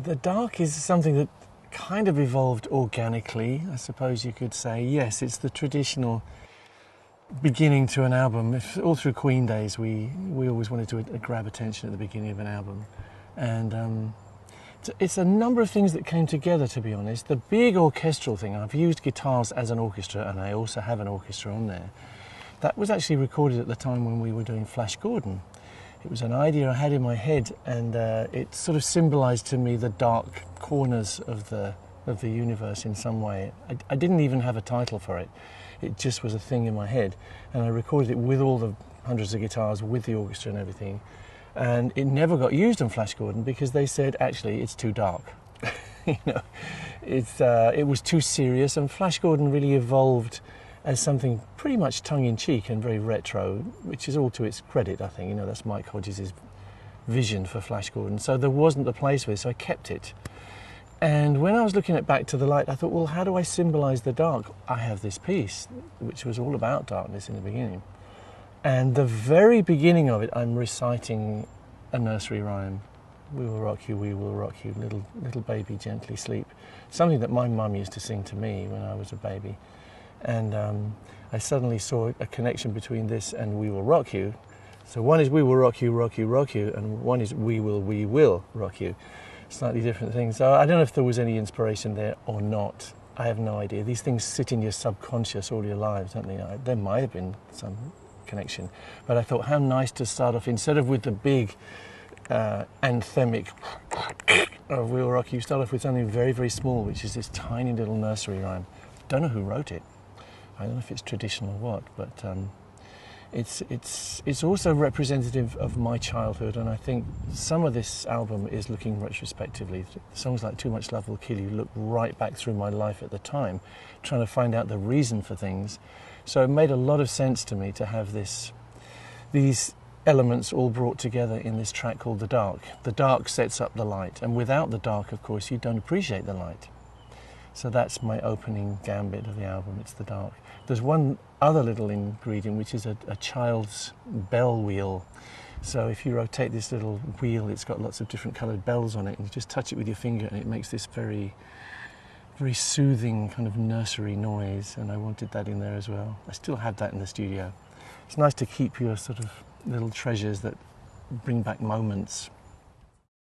The dark is something that kind of evolved organically, I suppose you could say. Yes, it's the traditional beginning to an album. All through Queen days, we always wanted to grab attention at the beginning of an album. And it's a number of things that came together, to be honest. The big orchestral thing, I've used guitars as an orchestra, and I also have an orchestra on there. That was actually recorded at the time when we were doing Flash Gordon. It was an idea I had in my head, and it sort of symbolised to me the dark corners of the universe in some way. I didn't even have a title for it. It just was a thing in my head, and I recorded it with all the hundreds of guitars, with the orchestra and everything. And it never got used on Flash Gordon because they said, actually, it's too dark. It was too serious, and Flash Gordon really evolved as something pretty much tongue-in-cheek and very retro, which is all to its credit, I think. That's Mike Hodges' vision for Flash Gordon. So there wasn't a place for it, so I kept it. And when I was looking at Back to the Light, I thought, well, how do I symbolise the dark? I have this piece, which was all about darkness in the beginning. And the very beginning of it, I'm reciting a nursery rhyme. We will rock you, little baby, gently sleep. Something that my mum used to sing to me when I was a baby. And I suddenly saw a connection between this and We Will Rock You. So one is We Will Rock You, rock you, rock you, and one is We Will Rock You. Slightly different things. So I don't know if there was any inspiration there or not. I have no idea. These things sit in your subconscious all your lives, don't they? There might have been some connection. But I thought, how nice to start off, instead of with the big anthemic of We Will Rock You, start off with something very, very small, which is this tiny little nursery rhyme. Don't know who wrote it. I don't know if it's traditional or what, but it's also representative of my childhood, and I think some of this album is looking retrospectively. Songs like Too Much Love Will Kill You look right back through my life at the time, trying to find out the reason for things. So it made a lot of sense to me to have these elements all brought together in this track called The Dark. The dark sets up the light, and without the dark, of course, you don't appreciate the light. So that's my opening gambit of the album, it's the dark. There's one other little ingredient, which is a child's bell wheel. So if you rotate this little wheel, it's got lots of different coloured bells on it, and you just touch it with your finger and it makes this very, very soothing kind of nursery noise, and I wanted that in there as well. I still have that in the studio. It's nice to keep your sort of little treasures that bring back moments.